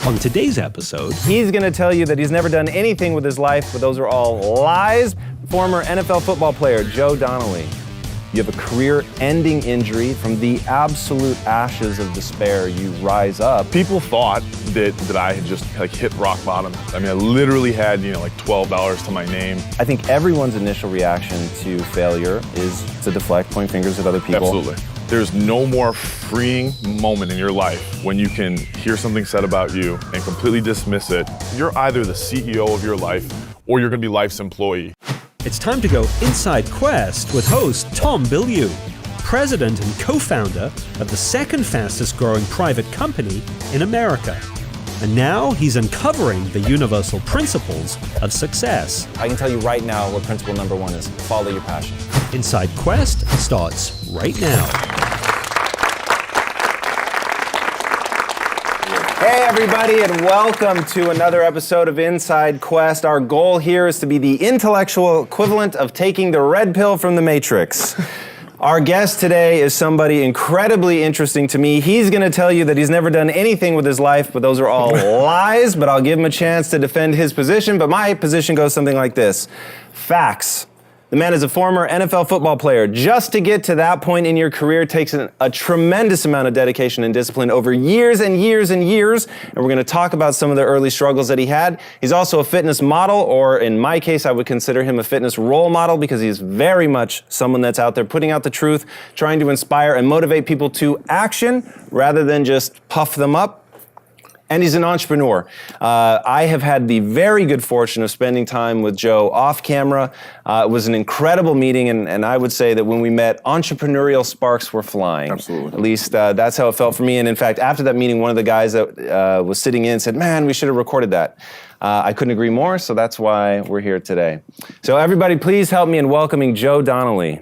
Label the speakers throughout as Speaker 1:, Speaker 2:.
Speaker 1: On today's episode,
Speaker 2: he's going to tell you that he's never done anything with his life, but those are all lies. Former NFL football player Joe Donnelly. You have a career-ending injury. From the absolute ashes of despair, you rise up.
Speaker 3: People thought that I had just hit rock bottom. I mean, I literally had $12 to my name.
Speaker 2: I think everyone's initial reaction to failure is to deflect, point fingers at other people.
Speaker 3: Absolutely. There's no more freeing moment in your life when you can hear something said about you and completely dismiss it. You're either the CEO of your life or you're going to be life's employee.
Speaker 1: It's time to go inside Quest with host Tom Bilyeu, president and co-founder of the second fastest growing private company in America. And now he's uncovering the universal principles of success.
Speaker 2: I can tell you right now what principle number one is. Follow your passion.
Speaker 1: Inside Quest starts right now.
Speaker 2: Hey everybody, and welcome to another episode of Inside Quest. Our goal here is to be the intellectual equivalent of taking the red pill from the Matrix. Our guest today is somebody incredibly interesting to me. He's going to tell you that he's never done anything with his life, but those are all lies, but I'll give him a chance to defend his position. But my position goes something like this. Facts. The man is a former NFL football player. Just to get to that point in your career takes a tremendous amount of dedication and discipline over years and years and years. And we're going to talk about some of the early struggles that he had. He's also a fitness model, or in my case, I would consider him a fitness role model because he's very much someone that's out there putting out the truth, trying to inspire and motivate people to action rather than just puff them up. And he's an entrepreneur. I have had the very good fortune of spending time with Joe off camera. It was an incredible meeting, and I would say that when we met, entrepreneurial sparks were flying.
Speaker 3: Absolutely.
Speaker 2: At least that's how it felt for me. And in fact, after that meeting, one of the guys that was sitting in said, "Man, we should have recorded that." I couldn't agree more, so that's why we're here today. So everybody, please help me in welcoming Joe Donnelly.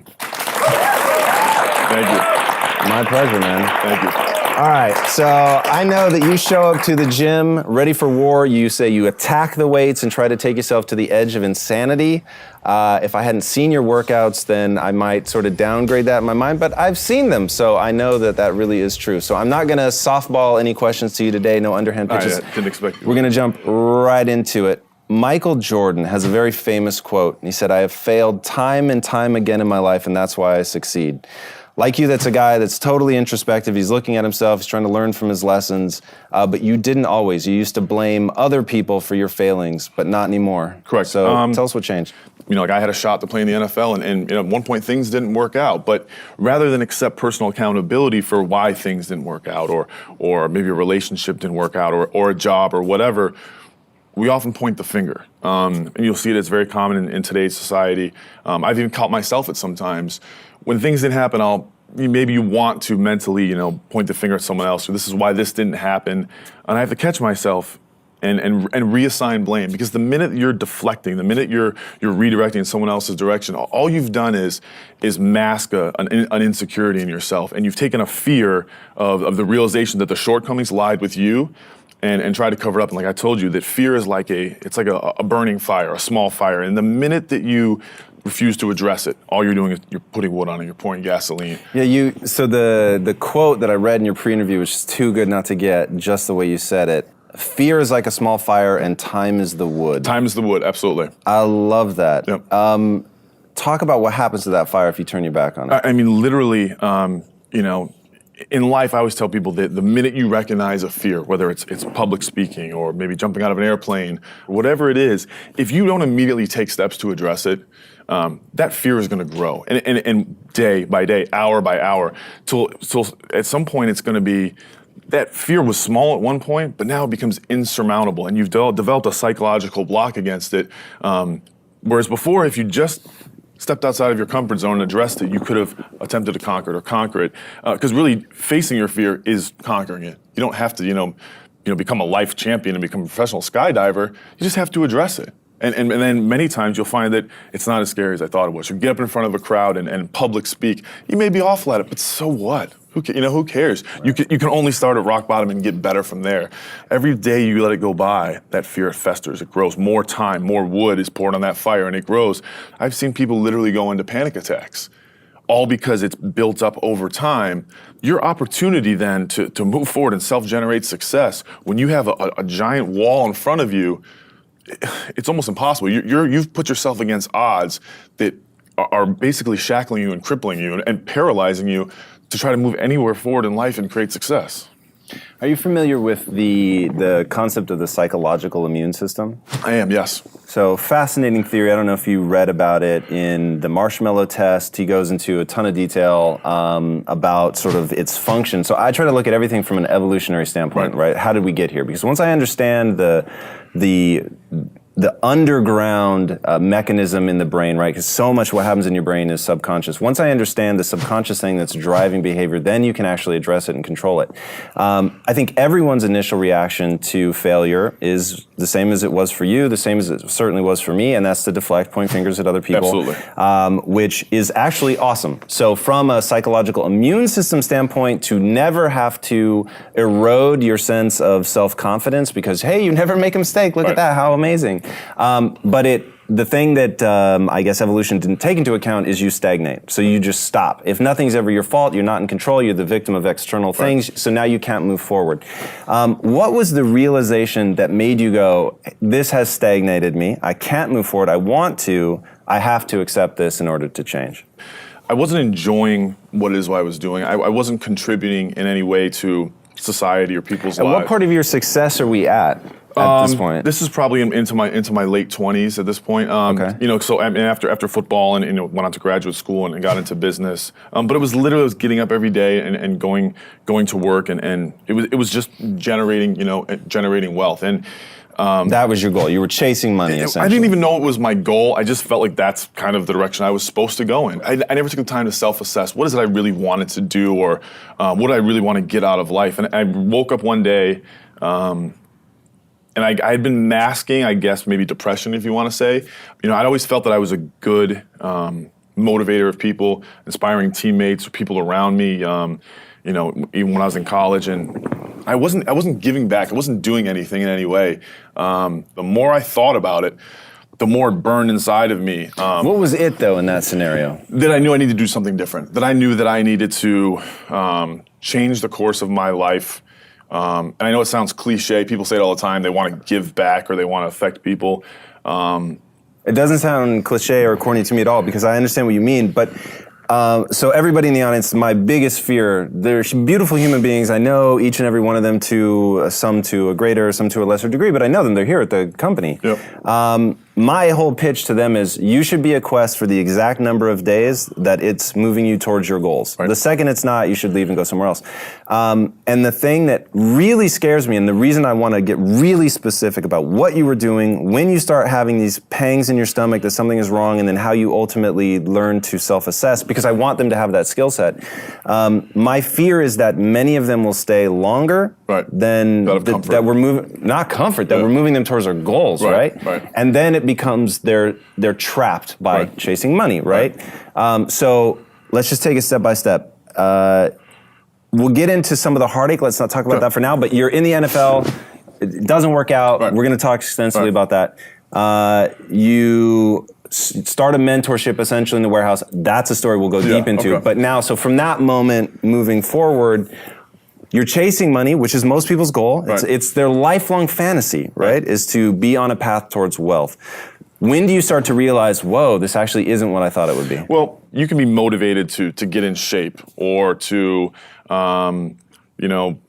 Speaker 3: Thank you.
Speaker 2: My pleasure, man.
Speaker 3: Thank you.
Speaker 2: All right, so I know that you show up to the gym ready for war. You say you attack the weights and try to take yourself to the edge of insanity. If I hadn't seen your workouts, then I might sort of downgrade that in my mind, but I've seen them, so I know that that really is true. So I'm not gonna softball any questions to you today, no underhand pitches.
Speaker 3: I didn't expect you.
Speaker 2: We're gonna jump right into it. Michael Jordon has a very famous quote. He said, "I have failed time and time again in my life, and that's why I succeed." Like you, that's a guy that's totally introspective. He's looking at himself. He's trying to learn from his lessons. But you didn't always. You used to blame other people for your failings, but not anymore.
Speaker 3: Correct.
Speaker 2: So tell us what changed.
Speaker 3: I had a shot to play in the NFL, and at one point things didn't work out. But rather than accept personal accountability for why things didn't work out, or maybe a relationship didn't work out, or a job, or whatever, we often point the finger. And you'll see it, it's very common in today's society. I've even caught myself at sometimes. When things didn't happen, maybe you want to mentally, point the finger at someone else, or this is why this didn't happen. And I have to catch myself and reassign blame, because the minute you're deflecting, the minute you're redirecting in someone else's direction, all you've done is mask an insecurity in yourself, and you've taken a fear of the realization that the shortcomings lied with you, and try to cover it up. And like I told you, that fear is like a burning fire, a small fire. And the minute that you refuse to address it, all you're doing is you're putting wood on it, you're pouring gasoline.
Speaker 2: Yeah, so the quote that I read in your pre-interview was just too good not to get, just the way you said it. Fear is like a small fire and time is the wood.
Speaker 3: Time is the wood, absolutely.
Speaker 2: I love that.
Speaker 3: Yep.
Speaker 2: Talk about what happens to that fire if you turn your back on it.
Speaker 3: I mean, literally, in life, I always tell people that the minute you recognize a fear, whether it's public speaking or maybe jumping out of an airplane, whatever it is, if you don't immediately take steps to address it, that fear is going to grow, and day by day, hour by hour, till at some point it's going to be, that fear was small at one point, but now it becomes insurmountable, and you've developed a psychological block against it. Whereas before, if you just stepped outside of your comfort zone and addressed it, you could have attempted to conquer it. Because really, facing your fear is conquering it. You don't have to, become a life champion and become a professional skydiver. You just have to address it. And then many times you'll find that it's not as scary as I thought it was. You get up in front of a crowd and public speak. You may be awful at it, but so what? Who cares? Right. You can only start at rock bottom and get better from there. Every day you let it go by, that fear festers, it grows. More time, more wood is poured on that fire, and it grows. I've seen people literally go into panic attacks all because it's built up over time, your opportunity then to move forward and self-generate success, when you have a giant wall in front of you, it's almost impossible. You've put yourself against odds that are basically shackling you and crippling you and paralyzing you to try to move anywhere forward in life and create success.
Speaker 2: Are you familiar with the concept of the psychological immune system?
Speaker 3: I am, yes.
Speaker 2: So fascinating theory. I don't know if you read about it in the Marshmallow Test. He goes into a ton of detail about sort of its function. So I try to look at everything from an evolutionary standpoint, right? How did we get here? Because once I understand the underground mechanism in the brain, right? Because so much what happens in your brain is subconscious. Once I understand the subconscious thing that's driving behavior, then you can actually address it and control it. I think everyone's initial reaction to failure is the same as it was for you, the same as it certainly was for me, and that's to deflect, point fingers at other people.
Speaker 3: Absolutely.
Speaker 2: Which is actually awesome. So from a psychological immune system standpoint, to never have to erode your sense of self-confidence because, hey, you never make a mistake, look at that, how amazing. But the thing that I guess evolution didn't take into account is you stagnate. So you just stop. If nothing's ever your fault, you're not in control, you're the victim of external things, so now you can't move forward. What was the realization that made you go, this has stagnated me, I can't move forward, I have to accept this in order to change?
Speaker 3: I wasn't enjoying what it is I was doing. I wasn't contributing in any way to society or people's lives.
Speaker 2: What part of your success are we at this point?
Speaker 3: This is probably into my late 20s at this point. You know, so I mean, after football and went on to graduate school and got into business. But it was literally getting up every day and going to work and it was just generating wealth and.
Speaker 2: That was your goal. You were chasing money, essentially.
Speaker 3: I didn't even know it was my goal. I just felt like that's kind of the direction I was supposed to go in. I never took the time to self-assess. What is it I really wanted to do, or what do I really want to get out of life? And I woke up one day, and I had been masking, I guess, maybe depression, if you want to say. You know, I'd always felt that I was a good motivator of people, inspiring teammates, people around me. You know, even when I was in college, and I wasn't giving back. I wasn't doing anything in any way. The more I thought about it, the more it burned inside of me.
Speaker 2: What was it, though, in that scenario?
Speaker 3: That I knew I needed to do something different. That I knew that I needed to change the course of my life. And I know it sounds cliche. People say it all the time. They want to give back or they want to affect people.
Speaker 2: It doesn't sound cliche or corny to me at all, because I understand what you mean, but so everybody in the audience, my biggest fear, they're beautiful human beings. I know each and every one of them, some to a greater, some to a lesser degree, but I know them. They're here at the company.
Speaker 3: Yep.
Speaker 2: My whole pitch to them is you should be a Quest for the exact number of days that it's moving you towards your goals. Right. The second it's not, you should leave and go somewhere else. And the thing that really scares me, and the reason I want to get really specific about what you were doing when you start having these pangs in your stomach that something is wrong, and then how you ultimately learn to self-assess, because I want them to have that skill set. My fear is that many of them will stay longer than that we're moving, not comfort, that we're moving them towards our goals, right? And then it becomes they're trapped by chasing money, right? So let's just take it step by step. We'll get into some of the heartache. Let's not talk about that for now, but you're in the NFL. It doesn't work out. We're going to talk extensively about that. You start a mentorship essentially in the warehouse. That's a story we'll go deep into. But now, so from that moment moving forward, you're chasing money, which is most people's goal. It's their lifelong fantasy, right? Is to be on a path towards wealth. When do you start to realize, whoa, this actually isn't what I thought it would be?
Speaker 3: Well, you can be motivated to get in shape, or to, you know,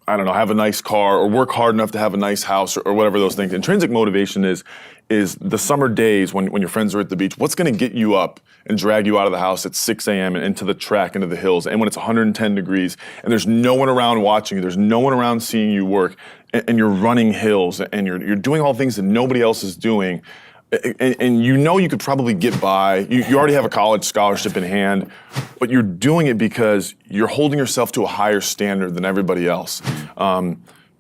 Speaker 3: I don't know, have a nice car, or work hard enough to have a nice house, or whatever those things. Intrinsic motivation is the summer days when your friends are at the beach. What's going to get you up and drag you out of the house at 6 a.m. and into the track, into the hills, and when it's 110 degrees, and there's no one around watching you, there's no one around seeing you work, and you're running hills, and you're doing all things that nobody else is doing, and you know you could probably get by. You already have a college scholarship in hand, but you're doing it because you're holding yourself to a higher standard than everybody else.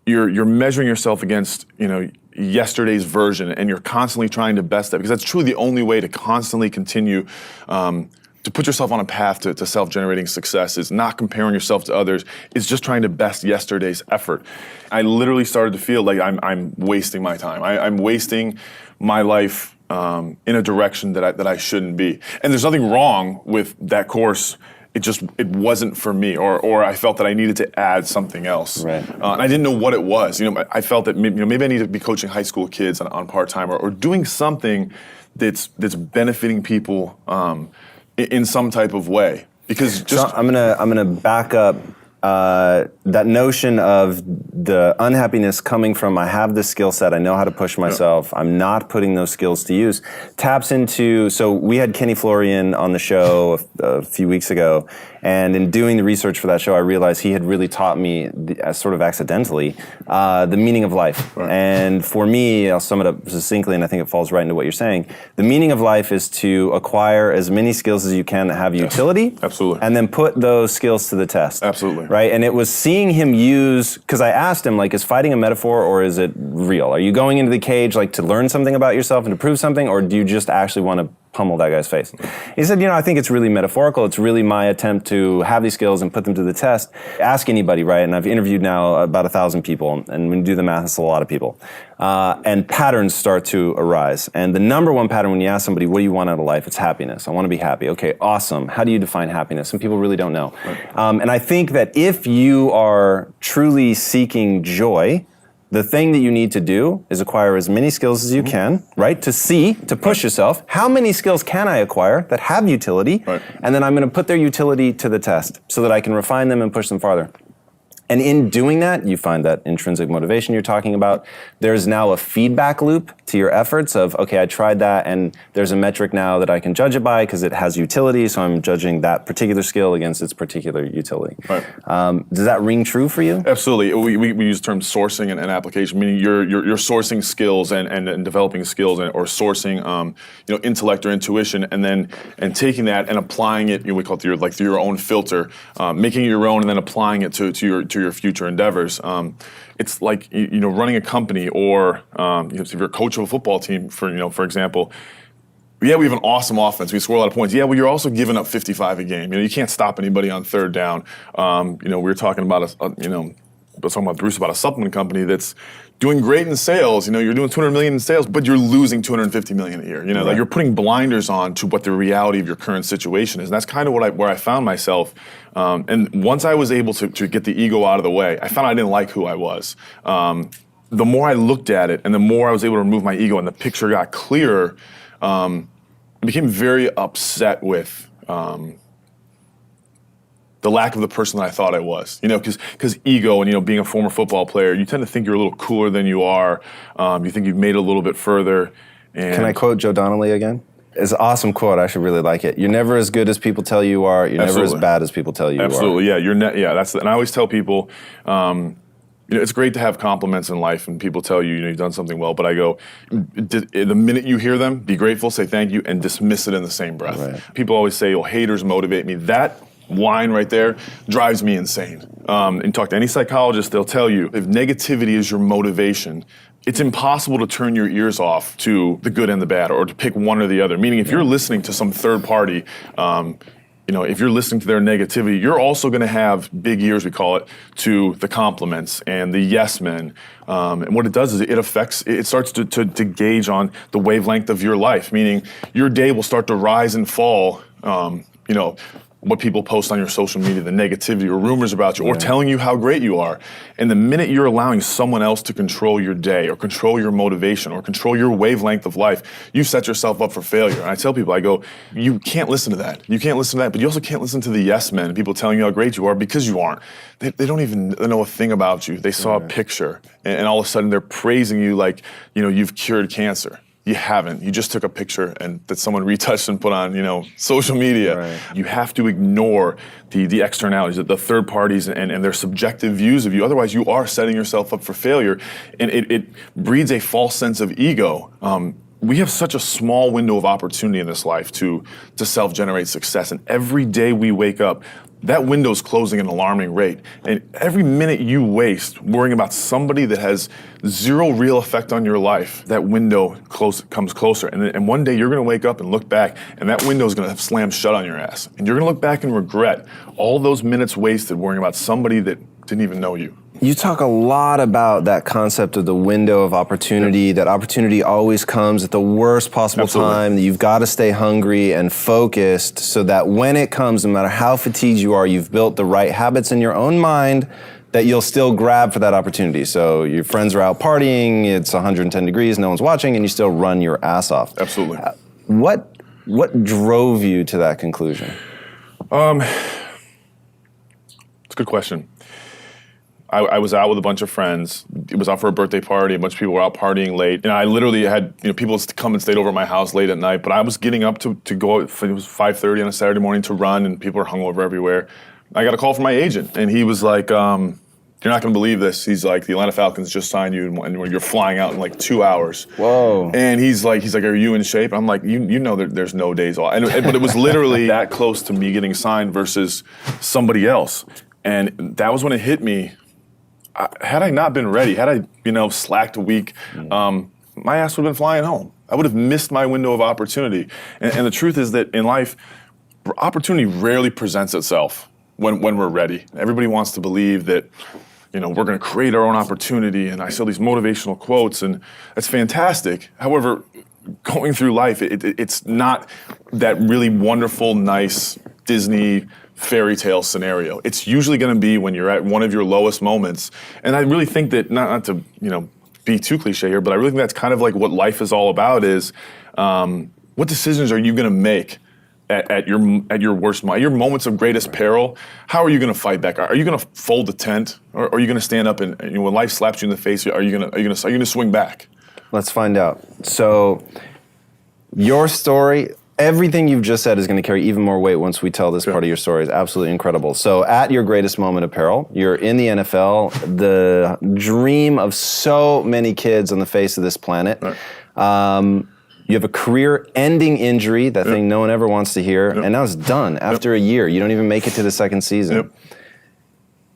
Speaker 3: You're measuring yourself against, you know, yesterday's version, and you're constantly trying to best that, because that's truly the only way to constantly continue to put yourself on a path to self-generating success. Is not comparing yourself to others. It's just trying to best yesterday's effort. I literally started to feel like I'm wasting my time. I'm wasting my life in a direction that I shouldn't be. And there's nothing wrong with that course. It wasn't for me, or I felt that I needed to add something else.
Speaker 2: Right.
Speaker 3: And I didn't know what it was. I felt that maybe I need to be coaching high school kids on part-time or doing something that's benefiting people in some type of way. Because just
Speaker 2: I'm gonna back up that notion of the unhappiness coming from I have this skill set, I know how to push myself, I'm not putting those skills to use, taps into, so we had Kenny Florian on the show a few weeks ago, and in doing the research for that show, I realized he had really taught me, sort of accidentally, the meaning of life. Right. And for me, I'll sum it up succinctly, and I think it falls right into what you're saying. The meaning of life is to acquire as many skills as you can that have utility.
Speaker 3: Absolutely.
Speaker 2: And then put those skills to the test.
Speaker 3: Absolutely.
Speaker 2: Right? And it was seeing him use, because I asked him, like, is fighting a metaphor or is it real? Are you going into the cage, like, to learn something about yourself and to prove something, or do you just actually want to pummel that guy's face? He said, I think it's really metaphorical. It's really my attempt to have these skills and put them to the test. Ask anybody, right? And I've interviewed now about 1,000 people, and when you do the math, it's a lot of people. And patterns start to arise. And the number one pattern when you ask somebody, what do you want out of life? It's happiness. I want to be happy. Okay, awesome. How do you define happiness? Some people really don't know. Right. And I think that if you are truly seeking joy, the thing that you need to do is acquire as many skills as you can, right? To push yourself. How many skills can I acquire that have utility? Right. And then I'm going to put their utility to the test so that I can refine them and push them farther. And in doing that, you find that intrinsic motivation you're talking about. There's now a feedback loop to your efforts of, okay, I tried that, and there's a metric now that I can judge it by because it has utility, so I'm judging that particular skill against its particular utility. Right. Does that ring true for you?
Speaker 3: Absolutely. We use the term sourcing and application, meaning you're sourcing skills and developing skills or sourcing intellect or intuition, and taking that and applying it. We call it through your own filter, making it your own, and then applying it to your future endeavors. It's like running a company, or if you're a coach of a football team, for example. Yeah, we have an awesome offense. We score a lot of points. Yeah, well, you're also giving up 55 a game. You can't stop anybody on third down. We were talking about Bruce about a supplement company that's doing great in sales. You're doing $200 million in sales, but you're losing $250 million a year. Right. Like you're putting blinders on to what the reality of your current situation is. And that's kind of where I found myself. And once I was able to get the ego out of the way, I found I didn't like who I was. The more I looked at it, and the more I was able to remove my ego, and the picture got clearer, I became very upset with the lack of the person that I thought I was, because ego and, being a former football player, you tend to think you're a little cooler than you are. You think you've made it a little bit further. And
Speaker 2: can I quote Joe Donnelly again? It's an awesome quote. I should really like it. You're never as good as people tell you are. You're never as bad as people tell you
Speaker 3: Absolutely.
Speaker 2: you are.
Speaker 3: Yeah. And I always tell people, it's great to have compliments in life and people tell you, you've done something well, but I go, the minute you hear them, be grateful, say thank you, and dismiss it in the same breath. Right. People always say, haters motivate me. That line right there drives me insane. And talk to any psychologist, they'll tell you, if negativity is your motivation, it's impossible to turn your ears off to the good and the bad, or to pick one or the other. Meaning, if you're listening to some third party, if you're listening to their negativity, you're also going to have big ears, we call it, to the compliments and the yes men. And what it does is it starts to gauge on the wavelength of your life, meaning your day will start to rise and fall, what people post on your social media, the negativity or rumors about you, or telling you how great you are. And the minute you're allowing someone else to control your day, or control your motivation, or control your wavelength of life, you set yourself up for failure. And I tell people, I go, you can't listen to that. You can't listen to that, but you also can't listen to the yes men, people telling you how great you are, because you aren't. They don't even know a thing about you. They saw a picture, and all of a sudden they're praising you like, you've cured cancer. You haven't. You just took a picture that someone retouched and put on, social media. Right. You have to ignore the externalities, the third parties and their subjective views of you. Otherwise, you are setting yourself up for failure, and it breeds a false sense of ego. We have such a small window of opportunity in this life to self-generate success, and every day we wake up, that window's closing at an alarming rate. And every minute you waste worrying about somebody that has zero real effect on your life, that window comes closer. And one day you're going to wake up and look back, and that window's going to slam shut on your ass. And you're going to look back and regret all those minutes wasted worrying about somebody that didn't even know you.
Speaker 2: You talk a lot about that concept of the window of opportunity, that opportunity always comes at the worst possible
Speaker 3: Absolutely.
Speaker 2: time, that you've got to stay hungry and focused so that when it comes, no matter how fatigued you are, you've built the right habits in your own mind that you'll still grab for that opportunity. So your friends are out partying, it's 110 degrees, no one's watching, and you still run your ass off.
Speaker 3: Absolutely.
Speaker 2: What drove you to that conclusion?
Speaker 3: It's a good question. I was out with a bunch of friends. It was out for a birthday party. A bunch of people were out partying late. And I literally had people come and stayed over at my house late at night. But I was getting up to go. It was 5:30 on a Saturday morning to run, and people were hungover everywhere. I got a call from my agent, and he was like, "You're not going to believe this." He's like, "The Atlanta Falcons just signed you, and you're flying out in like 2 hours."
Speaker 2: Whoa!
Speaker 3: And he's like, "Are you in shape?" I'm like, "You know that there's no days off." But it was literally that close to me getting signed versus somebody else, and that was when it hit me. Had I not been ready, had I slacked a week, my ass would have been flying home. I would have missed my window of opportunity. And the truth is that in life, opportunity rarely presents itself when we're ready. Everybody wants to believe that we're going to create our own opportunity. And I saw these motivational quotes, and that's fantastic. However, going through life, it's not that really wonderful, nice Disney fairy tale scenario. It's usually going to be when you're at one of your lowest moments. And I really think that, not to be too cliche here, but I really think that's kind of like what life is all about is what decisions are you going to make at your worst moment, your moments of greatest peril? How are you going to fight back? Are you going to fold the tent, or are you going to stand up and when life slaps you in the face, are you going to swing back?
Speaker 2: Let's find out. So your story, everything you've just said is going to carry even more weight once we tell this part of your story. Is absolutely incredible. So at your greatest moment of peril, you're in the NFL, the dream of so many kids on the face of this planet. Right. You have a career-ending injury, that thing no one ever wants to hear, and now it's done after a year. You don't even make it to the second season.
Speaker 3: Yep.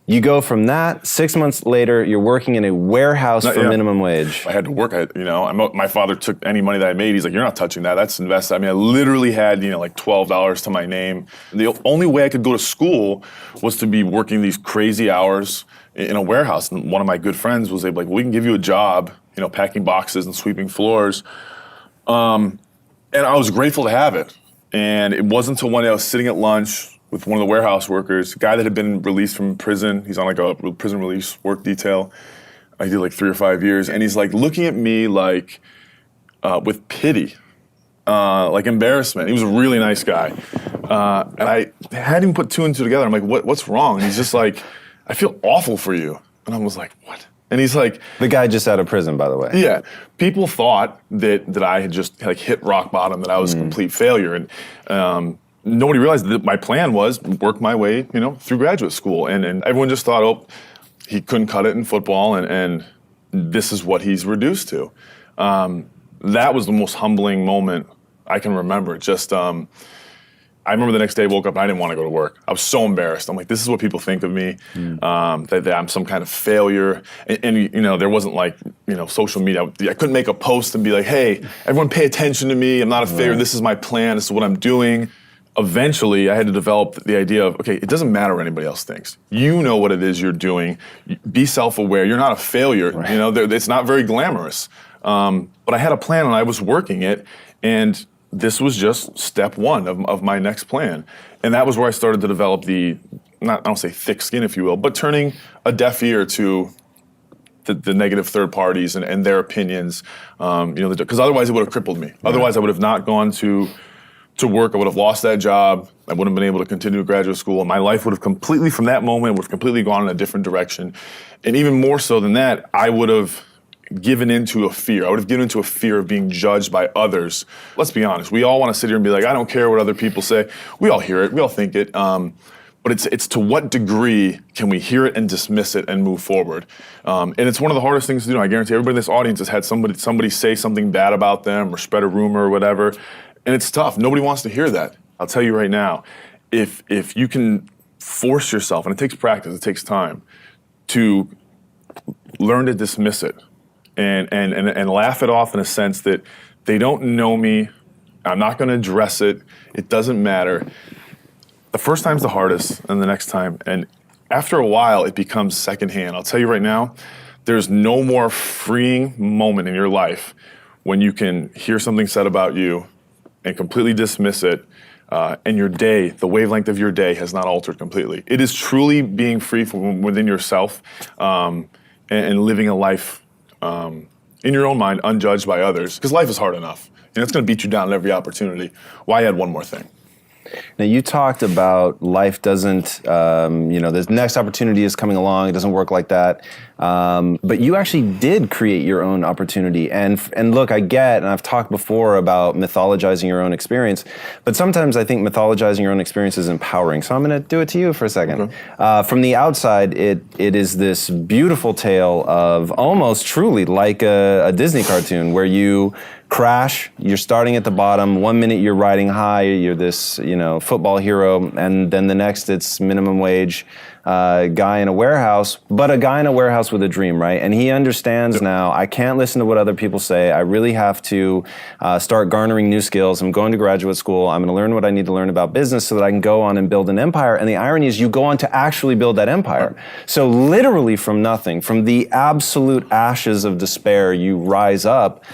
Speaker 2: You go from that, 6 months later, you're working in a warehouse for minimum wage.
Speaker 3: I had to work. My father took any money that I made. He's like, "You're not touching that. That's invested." I mean, I literally had, like $12 to my name. The only way I could go to school was to be working these crazy hours in a warehouse. And one of my good friends was like, "We can give you a job, packing boxes and sweeping floors." And I was grateful to have it. And it wasn't until one day I was sitting at lunch with one of the warehouse workers, a guy that had been released from prison. He's on like a prison release work detail. I did like 3 or 5 years. And he's like looking at me like with pity, like embarrassment. He was a really nice guy. And I hadn't even put 2 and 2 together. I'm like, what's wrong? And he's just like, "I feel awful for you." And I was like, "What?" And he's like,
Speaker 2: the guy just out of prison, by the way.
Speaker 3: Yeah. People thought that I had just like hit rock bottom, that I was a complete failure. And nobody realized that my plan was work my way, through graduate school. And everyone just thought, oh, he couldn't cut it in football, and this is what he's reduced to. That was the most humbling moment I can remember. Just, I remember the next day I woke up and I didn't want to go to work. I was so embarrassed. I'm like, this is what people think of me, that I'm some kind of failure. And there wasn't like, social media. I couldn't make a post and be like, "Hey, everyone pay attention to me. I'm not a failure. This is my plan. This is what I'm doing." Eventually, I had to develop the idea of, okay, it doesn't matter what anybody else thinks. You know what it is you're doing. Be self-aware. You're not a failure. Right. It's not very glamorous. But I had a plan and I was working it, and this was just step one of my next plan. And that was where I started to develop I don't say thick skin, if you will, but turning a deaf ear to the negative third parties and their opinions, because otherwise it would have crippled me. Right. Otherwise I would have not gone to work. I would have lost that job. I wouldn't have been able to continue graduate school. And my life would have completely, from that moment, would have completely gone in a different direction. And even more so than that, I would have given into a fear. I would have given into a fear of being judged by others. Let's be honest. We all want to sit here and be like, "I don't care what other people say." We all hear it. We all think it. But it's to what degree can we hear it and dismiss it and move forward? And it's one of the hardest things to do. I guarantee everybody in this audience has had somebody say something bad about them or spread a rumor or whatever. And it's tough. Nobody wants to hear that. I'll tell you right now, if you can force yourself, and it takes practice, it takes time, to learn to dismiss it and laugh it off in a sense that they don't know me, I'm not going to address it, it doesn't matter. The first time's the hardest, and the next time, and after a while, it becomes secondhand. I'll tell you right now, there's no more freeing moment in your life when you can hear something said about you and completely dismiss it, and your day, the wavelength of your day has not altered completely. It is truly being free from within yourself, and living a life in your own mind, unjudged by others, because life is hard enough. And it's going to beat you down at every opportunity. Why add one more thing?
Speaker 2: Now, you talked about life doesn't, the next opportunity is coming along, it doesn't work like that. But you actually did create your own opportunity. And look, I get, and I've talked before about mythologizing your own experience, but sometimes I think mythologizing your own experience is empowering. So I'm going to do it to you for a second. Okay. From the outside, it is this beautiful tale of almost truly like a Disney cartoon where you crash, you're starting at the bottom, 1 minute you're riding high, you're this, football hero, and then the next it's minimum wage guy in a warehouse, but a guy in a warehouse with a dream, right? And he understands now, I can't listen to what other people say, I really have to start garnering new skills, I'm going to graduate school, I'm gonna learn what I need to learn about business so that I can go on and build an empire, and the irony is you go on to actually build that empire. So literally from nothing, from the absolute ashes of despair, you rise up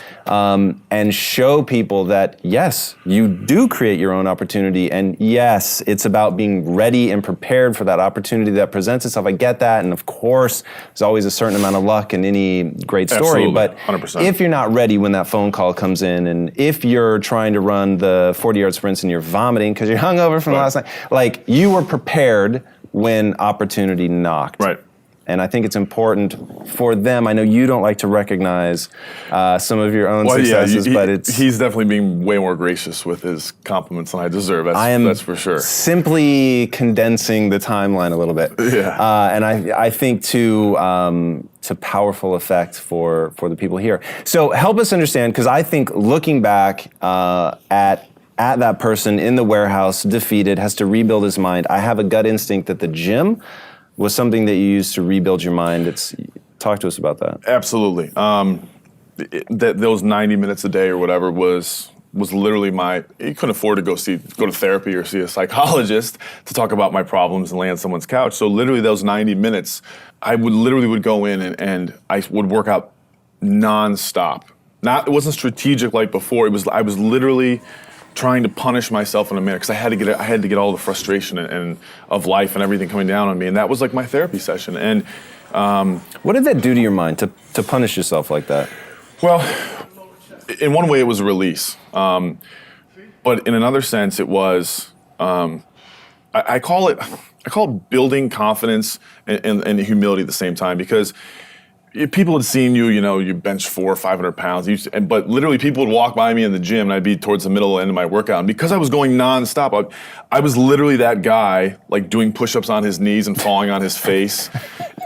Speaker 2: and show people that, yes, you do create your own opportunity, and yes, it's about being ready and prepared for that opportunity that presents itself. I get that, and of course, there's always a certain amount of luck in any great story,
Speaker 3: Absolutely,
Speaker 2: but
Speaker 3: 100%.
Speaker 2: If you're not ready when that phone call comes in, and if you're trying to run the 40-yard sprints and you're vomiting because you're hungover from last night, like, you were prepared when opportunity knocked.
Speaker 3: Right.
Speaker 2: And I think it's important for them. I know you don't like to recognize some of your own successes, but
Speaker 3: he's definitely being way more gracious with his compliments than I deserve. That's for sure.
Speaker 2: Simply condensing the timeline a little bit.
Speaker 3: Yeah.
Speaker 2: And I think to powerful effect for the people here. So help us understand, because I think looking back at that person in the warehouse, defeated, has to rebuild his mind. I have a gut instinct that the gym was something that you used to rebuild your mind. Talk to us about that.
Speaker 3: Absolutely. Those 90 minutes a day or whatever was literally you couldn't afford to go to therapy or see a psychologist to talk about my problems and lay on someone's couch. So literally those 90 minutes, I would go in and I would work out nonstop. It wasn't strategic like before. I was literally trying to punish myself in a minute because I had to get all the frustration and of life and everything coming down on me, and that was like my therapy session. And
Speaker 2: what did that do to your mind to punish yourself like that?
Speaker 3: Well, in one way it was a release, but in another sense it was I call it building confidence and humility at the same time, because if people had seen you bench 400 or 500 pounds, but literally people would walk by me in the gym and I'd be towards the middle end of my workout. And because I was going nonstop, I was literally that guy, like doing push-ups on his knees and falling on his face.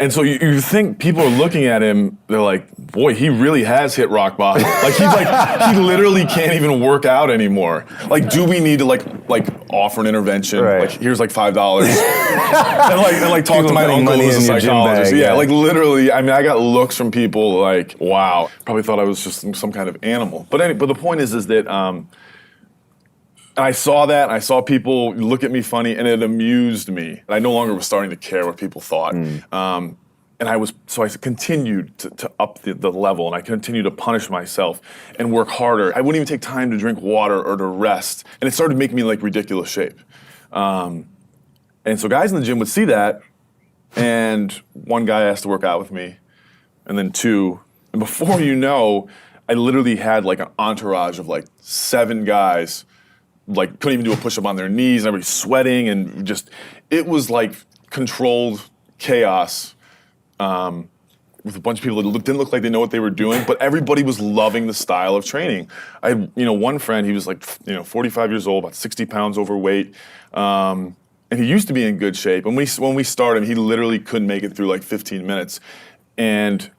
Speaker 3: And so you think people are looking at him, they're like, boy, he really has hit rock bottom. He literally can't even work out anymore. Like, do we need to like offer an intervention?
Speaker 2: Right.
Speaker 3: Like, here's like $5. and talk to my uncle who's a psychologist.
Speaker 2: Yeah,
Speaker 3: like literally, I mean, I got looks from people like, wow, probably thought I was just some kind of animal. But the point is that I saw that, and I saw people look at me funny, and it amused me. And I no longer was starting to care what people thought. And I continued to up the level, and I continued to punish myself and work harder. I wouldn't even take time to drink water or to rest. And it started making me like ridiculous shape. And so guys in the gym would see that, and one guy asked to work out with me, and then two, and before you know, I literally had like an entourage of like 7 guys, like couldn't even do a push-up on their knees, and everybody's sweating, and it was like controlled chaos with a bunch of people that didn't look like they know what they were doing, but everybody was loving the style of training. I had, one friend, he was like, 45 years old, about 60 pounds overweight, and he used to be in good shape. And when we started, he literally couldn't make it through like 15 minutes. And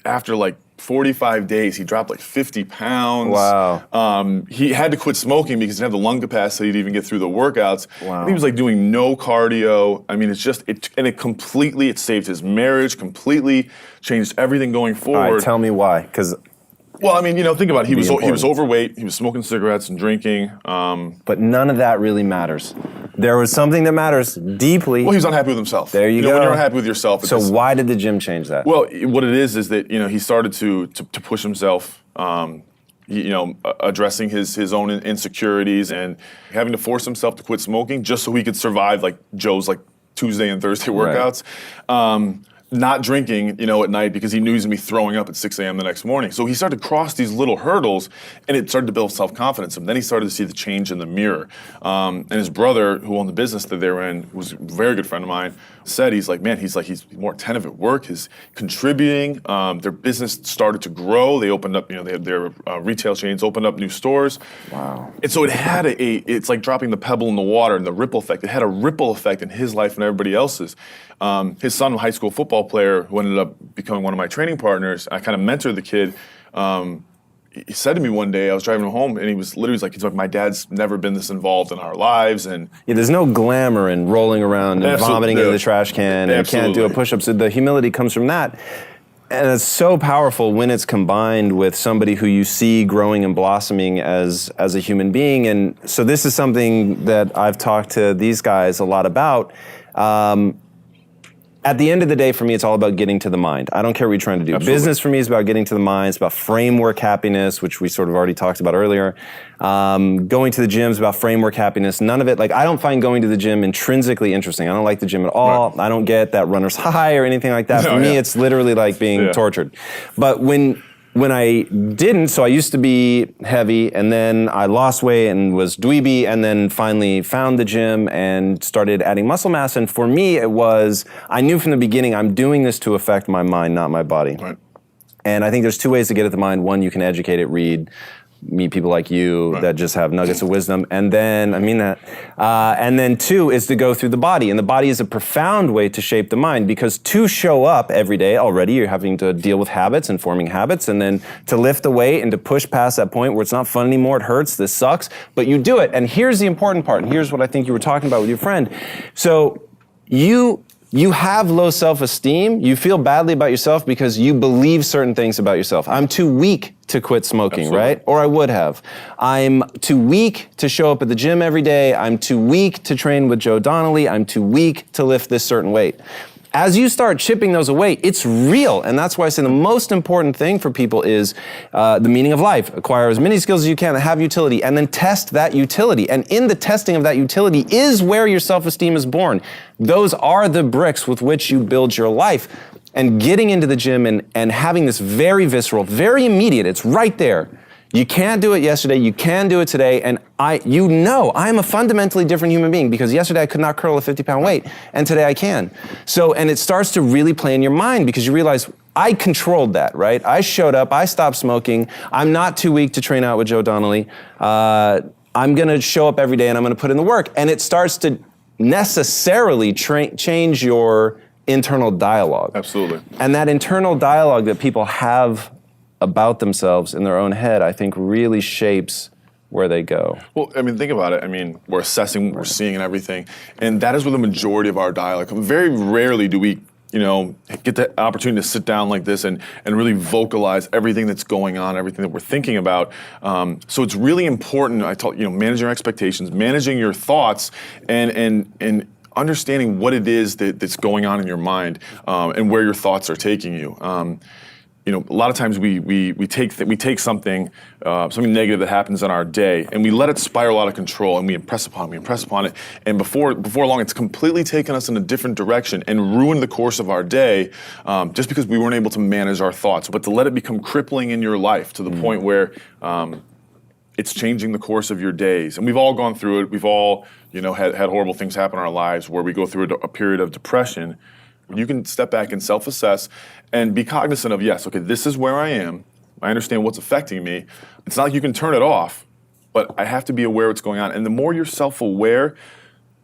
Speaker 3: after like 45 days, he dropped like 50 pounds.
Speaker 2: Wow.
Speaker 3: He had to quit smoking because he didn't have the lung capacity to even get through the workouts.
Speaker 2: Wow.
Speaker 3: And he was like doing no cardio. I mean, it saved his marriage, completely changed everything going forward.
Speaker 2: All right, tell me why, because
Speaker 3: Well, I mean, think about it. He was
Speaker 2: important.
Speaker 3: overweight. He was smoking cigarettes and drinking.
Speaker 2: But none of that really matters. There was something that matters deeply.
Speaker 3: Well, he was unhappy with himself.
Speaker 2: There you go.
Speaker 3: When you're unhappy with yourself.
Speaker 2: So why did the gym change that?
Speaker 3: Well, what it is that he started to push himself. Addressing his own insecurities and having to force himself to quit smoking just so he could survive like Joe's like Tuesday and Thursday workouts. Right. Not drinking, at night because he knew he was going to be throwing up at 6 a.m. the next morning. So he started to cross these little hurdles, and it started to build self-confidence. And then he started to see the change in the mirror. And his brother, who owned the business that they were in, who was a very good friend of mine, said he's more attentive at work. He's contributing. Their business started to grow. They opened up, they had their retail chains opened up new stores.
Speaker 2: Wow.
Speaker 3: And so it had it's like dropping the pebble in the water and the ripple effect. It had a ripple effect in his life and everybody else's. His son, a high school football player who ended up becoming one of my training partners, I kind of mentored the kid. He said to me one day, I was driving him home, and he's like, my dad's never been this involved in our lives. And
Speaker 2: there's no glamour in rolling around and vomiting into the trash can and can't do a push-up. So the humility comes from that. And it's so powerful when it's combined with somebody who you see growing and blossoming as a human being. And so this is something that I've talked to these guys a lot about. At the end of the day, for me, it's all about getting to the mind. I don't care what you're trying to do.
Speaker 3: Absolutely.
Speaker 2: Business for me is about getting to the mind. It's about framework happiness, which we sort of already talked about earlier. Going to the gym is about framework happiness. None of it, I don't find going to the gym intrinsically interesting. I don't like the gym at all. Right. I don't get that runner's high or anything like that. For me, it's literally like being tortured. But when I didn't, so I used to be heavy, and then I lost weight and was dweeby, and then finally found the gym and started adding muscle mass. And for me, it was, I knew from the beginning, I'm doing this to affect my mind, not my body. Right. And I think there's two ways to get at the mind. One, you can educate it, read, meet people like you that just have nuggets of wisdom. And then, and then two is to go through the body. And the body is a profound way to shape the mind, because to show up every day already, you're having to deal with habits and forming habits, and then to lift the weight and to push past that point where it's not fun anymore, it hurts, this sucks, but you do it. And here's the important part, and here's what I think you were talking about with your friend. So you have low self-esteem, you feel badly about yourself because you believe certain things about yourself. I'm too weak to quit smoking, Absolutely. Right? Or I would have. I'm too weak to show up at the gym every day. I'm too weak to train with Joe Donnelly. I'm too weak to lift this certain weight. As you start chipping those away, it's real. And that's why I say the most important thing for people is the meaning of life. Acquire as many skills as you can that have utility, and then test that utility. And in the testing of that utility is where your self-esteem is born. Those are the bricks with which you build your life. And getting into the gym and having this very visceral, very immediate, it's right there. You can't do it yesterday, you can do it today, and I'm a fundamentally different human being, because yesterday I could not curl a 50-pound weight, and today I can. So, and it starts to really play in your mind, because you realize, I controlled that, right? I showed up, I stopped smoking, I'm not too weak to train out with Joe Donnelly, I'm gonna show up every day and I'm gonna put in the work, and it starts to necessarily change your internal dialogue.
Speaker 3: Absolutely.
Speaker 2: And that internal dialogue that people have about themselves in their own head, I think really shapes where they go.
Speaker 3: Well, think about it. We're assessing what we're seeing and everything, and that is where the majority of our dialogue comes. Very rarely do we, get the opportunity to sit down like this and really vocalize everything that's going on, everything that we're thinking about. So it's really important, managing your expectations, managing your thoughts, and understanding what it is that's going on in your mind, and where your thoughts are taking you. A lot of times we take something negative that happens in our day, and we let it spiral out of control, and we impress upon it, and before long, it's completely taken us in a different direction and ruined the course of our day, just because we weren't able to manage our thoughts. But to let it become crippling in your life to the point where it's changing the course of your days, and we've all gone through it. We've all had horrible things happen in our lives where we go through a period of depression. You can step back and self-assess and be cognizant of, yes, okay, this is where I am. I understand what's affecting me. It's not like you can turn it off, but I have to be aware of what's going on. And the more you're self-aware,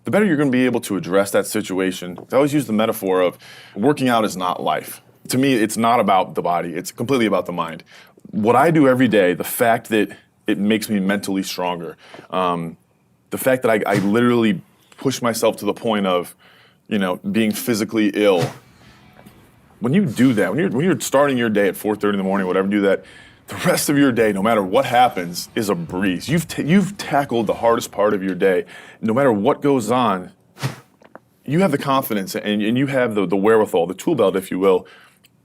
Speaker 3: the better you're going to be able to address that situation. I always use the metaphor of working out is not life. To me, it's not about the body. It's completely about the mind. What I do every day, the fact that it makes me mentally stronger, the fact that I literally push myself to the point of being physically ill. When you do that, when you're starting your day at 4:30 in the morning, whatever, do that, the rest of your day, no matter what happens, is a breeze. You've tackled the hardest part of your day. No matter what goes on, you have the confidence and you have the wherewithal, the tool belt, if you will,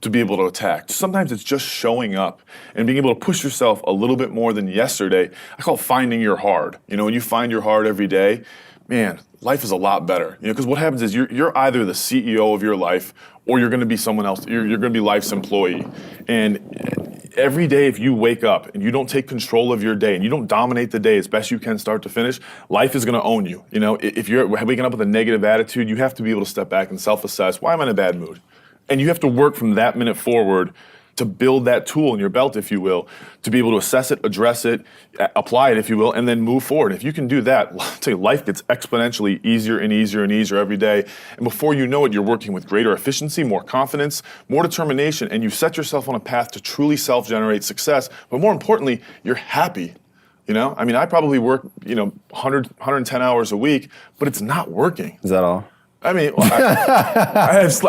Speaker 3: to be able to attack. Sometimes it's just showing up and being able to push yourself a little bit more than yesterday. I call it finding your hard. When you find your hard every day, man, life is a lot better. Because what happens is you're either the CEO of your life or you're going to be someone else. You're going to be life's employee. And every day, if you wake up and you don't take control of your day and you don't dominate the day as best you can start to finish, life is going to own you. If you're waking up with a negative attitude, you have to be able to step back and self-assess. Why am I in a bad mood? And you have to work from that minute forward to build that tool in your belt, if you will, to be able to assess it, address it, apply it, if you will, and then move forward. If you can do that, I'll tell you, life gets exponentially easier and easier and easier every day. And before you know it, you're working with greater efficiency, more confidence, more determination, and you've set yourself on a path to truly self-generate success. But more importantly, you're happy. I probably work, 110 hours a week, but it's not working.
Speaker 2: Is that all?
Speaker 3: I have,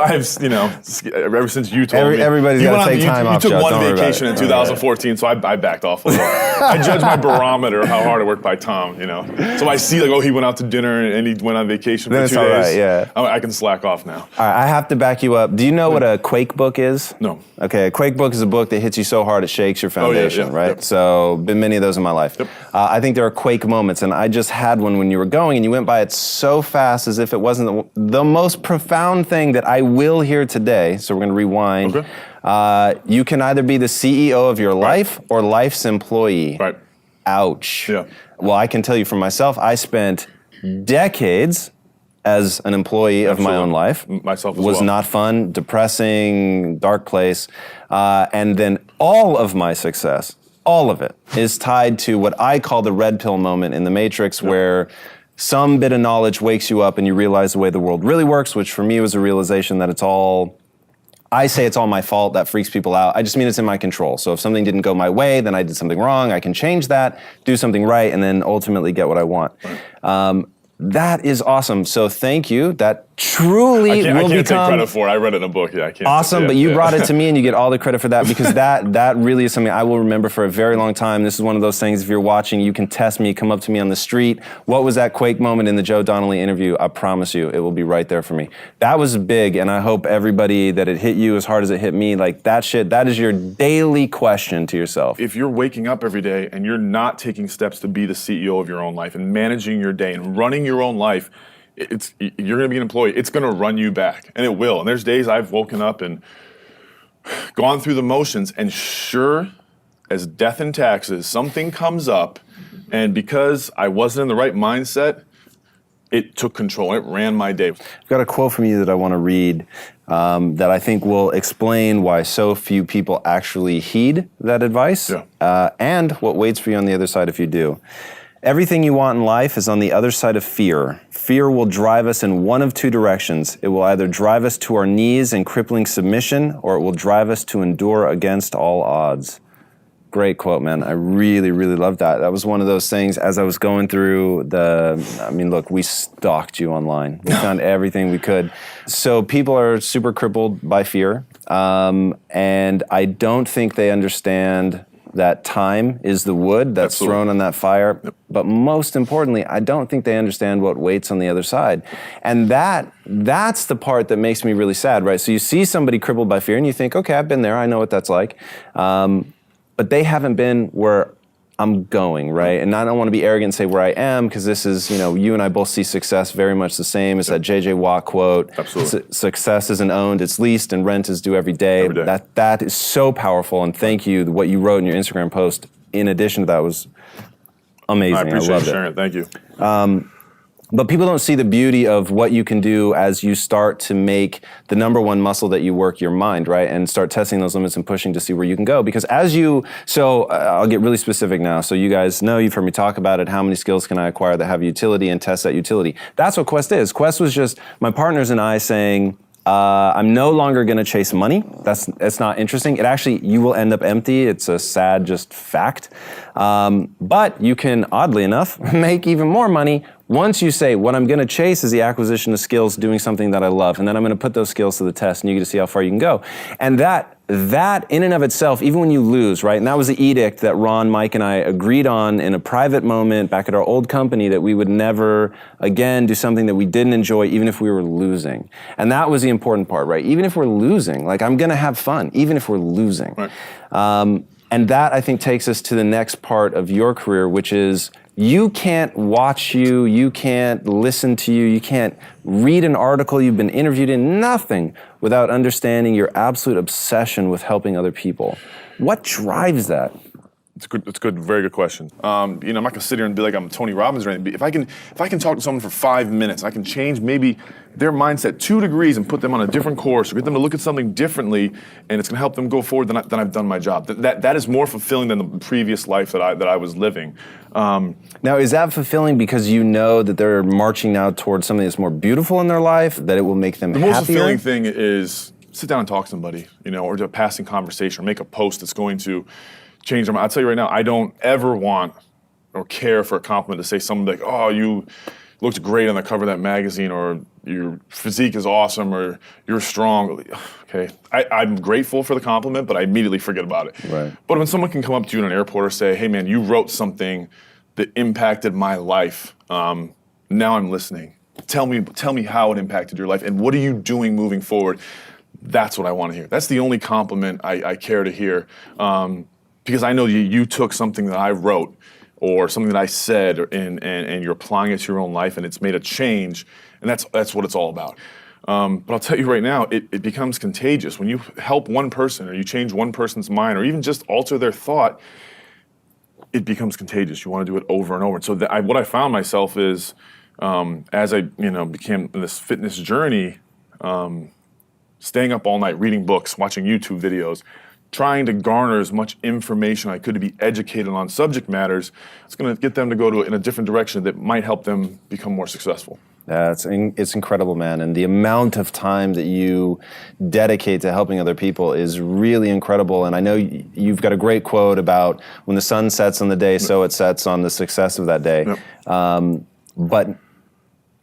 Speaker 3: ever since you told me.
Speaker 2: Everybody's got to take time off.
Speaker 3: You took one vacation in 2014, so I backed off a little. I judge my barometer of how hard I work by Tom, So I see he went out to dinner and he went on vacation for 2 days.
Speaker 2: Right, yeah.
Speaker 3: I can slack off now.
Speaker 2: All right, I have to back you up. Do you know what a Quake book is?
Speaker 3: No.
Speaker 2: Okay, a Quake book is a book that hits you so hard it shakes your foundation, right? Yep. So, been many of those in my life.
Speaker 3: Yep.
Speaker 2: I think there are Quake moments, and I just had one when you were going, and you went by it so fast as if it wasn't the most profound thing that I will hear today. So we're going to rewind.
Speaker 3: Okay.
Speaker 2: You can either be the CEO of your life or life's employee.
Speaker 3: Right.
Speaker 2: Ouch.
Speaker 3: Yeah.
Speaker 2: Well, I can tell you for myself, I spent decades as an employee of my own life.
Speaker 3: Myself as
Speaker 2: was
Speaker 3: well.
Speaker 2: not fun, depressing, dark place. And then all of my success, all of it, is tied to what I call the red pill moment in the Matrix, where some bit of knowledge wakes you up and you realize the way the world really works, which for me was a realization that I say it's all my fault. That freaks people out. I just mean it's in my control. So if something didn't go my way, then I did something wrong. I can change that, do something right, and then ultimately get what I want. Right. That is awesome. So thank you. That truly will become... I can't take
Speaker 3: credit for it. I read it in a book. Yeah, I can't.
Speaker 2: Awesome, but you brought it to me and you get all the credit for that, because that really is something I will remember for a very long time. This is one of those things, if you're watching, you can test me, come up to me on the street. What was that Quake moment in the Joe Donnelly interview? I promise you, it will be right there for me. That was big, and I hope everybody that it hit you as hard as it hit me, that is your daily question to yourself.
Speaker 3: If you're waking up every day and you're not taking steps to be the CEO of your own life and managing your day and running your own life, you're going to be an employee. It's going to run you back, and it will. And there's days I've woken up and gone through the motions, and sure as death and taxes, something comes up, and because I wasn't in the right mindset, it took control. It ran my day.
Speaker 2: I've got a quote from you that I want to read that I think will explain why so few people actually heed that advice, and what waits for you on the other side if you do. Everything you want in life is on the other side of fear. Fear will drive us in one of two directions. It will either drive us to our knees in crippling submission, or it will drive us to endure against all odds. Great quote, man. I really, really love that. That was one of those things as I was going through look, we stalked you online. We found everything we could. So people are super crippled by fear, and I don't think they understand that time is the wood that's thrown on that fire. Yep. But most importantly, I don't think they understand what waits on the other side. And that's the part that makes me really sad, right? So you see somebody crippled by fear and you think, okay, I've been there, I know what that's like. But they haven't been where I'm going, right? And I don't want to be arrogant and say where I am, because this is, you and I both see success very much the same. It's that J.J. Watt quote.
Speaker 3: Absolutely.
Speaker 2: Success isn't owned, it's leased, and rent is due every day.
Speaker 3: Every day.
Speaker 2: That is so powerful, and thank you. What you wrote in your Instagram post, in addition to that, was amazing.
Speaker 3: I appreciate
Speaker 2: loved
Speaker 3: you sharing it. Thank you.
Speaker 2: But people don't see the beauty of what you can do as you start to make the number one muscle that you work, your mind, right? And start testing those limits and pushing to see where you can go. Because I'll get really specific now. So you guys know, you've heard me talk about it. How many skills can I acquire that have utility, and test that utility? That's what Quest is. Quest was just my partners and I saying, I'm no longer going to chase money. It's not interesting. You will end up empty. It's a sad just fact. But you can, oddly enough, make even more money once you say, what I'm going to chase is the acquisition of skills doing something that I love, and then I'm going to put those skills to the test, and you get to see how far you can go. And that that in and of itself, even when you lose, right? And that was the edict that Ron, Mike, and I agreed on in a private moment back at our old company, that we would never again do something that we didn't enjoy, even if we were losing. And that was the important part, right? Even if we're losing, like, I'm gonna have fun, even if we're losing.
Speaker 3: Right.
Speaker 2: And that, I think, takes us to the next part of your career, which is you can't watch you can't listen to you can't read an article you've been interviewed in, nothing, without understanding your absolute obsession with helping other people. What drives that?
Speaker 3: It's good, very good question. I'm not gonna sit here and be like I'm Tony Robbins or anything. If I can talk to someone for 5 minutes, I can change maybe their mindset 2 degrees and put them on a different course, or get them to look at something differently, and it's gonna help them go forward. Then I've done my job. That is more fulfilling than the previous life that I was living.
Speaker 2: Now, is that fulfilling because you know that they're marching now towards something that's more beautiful in their life, that it will make them happier?
Speaker 3: The most fulfilling thing is sit down and talk to somebody, or do a passing conversation, or make a post that's going to change them. I'll tell you right now, I don't ever want or care for a compliment to say something like, oh, you looked great on the cover of that magazine, or your physique is awesome, or you're strong. Okay, I'm grateful for the compliment, but I immediately forget about it.
Speaker 2: Right.
Speaker 3: But when someone can come up to you in an airport or say, hey man, you wrote something that impacted my life, now I'm listening. Tell me how it impacted your life, and what are you doing moving forward? That's what I want to hear. That's the only compliment I care to hear. Because I know you took something that I wrote or something that I said and you're applying it to your own life, and it's made a change, and that's what it's all about. But I'll tell you right now, it becomes contagious. When you help one person, or you change one person's mind, or even just alter their thought, it becomes contagious. You want to do it over and over. And so what I found myself is, as I became in this fitness journey, staying up all night, reading books, watching YouTube videos, trying to garner as much information I could to be educated on subject matters, it's going to get them to go in a different direction that might help them become more successful.
Speaker 2: It's incredible, man. And the amount of time that you dedicate to helping other people is really incredible. And I know you've got a great quote about when the sun sets on the day, so it sets on the success of that day.
Speaker 3: Yep.
Speaker 2: But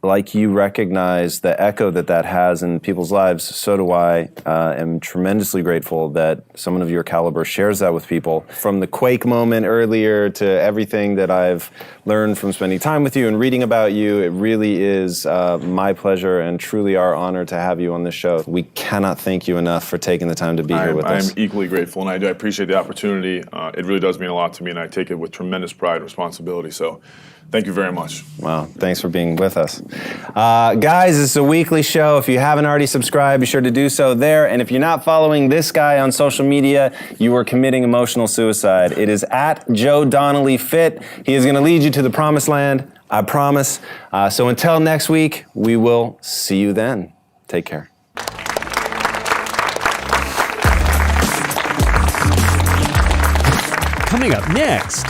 Speaker 2: like you recognize the echo that has in people's lives, so do I. Am tremendously grateful that someone of your caliber shares that with people. From the Quake moment earlier to everything that I've learned from spending time with you and reading about you, it really is my pleasure and truly our honor to have you on this show. We cannot thank you enough for taking the time to be here with us.
Speaker 3: I'm equally grateful, and I appreciate the opportunity. It really does mean a lot to me, and I take it with tremendous pride and responsibility. So thank you very much.
Speaker 2: Wow, thanks for being with us. Guys, this is a weekly show. If you haven't already subscribed, be sure to do so there. And if you're not following this guy on social media, you are committing emotional suicide. It is at Joe Donnelly Fit. He is going to lead you to the promised land, I promise. So until next week, we will see you then. Take care.
Speaker 1: Coming up next,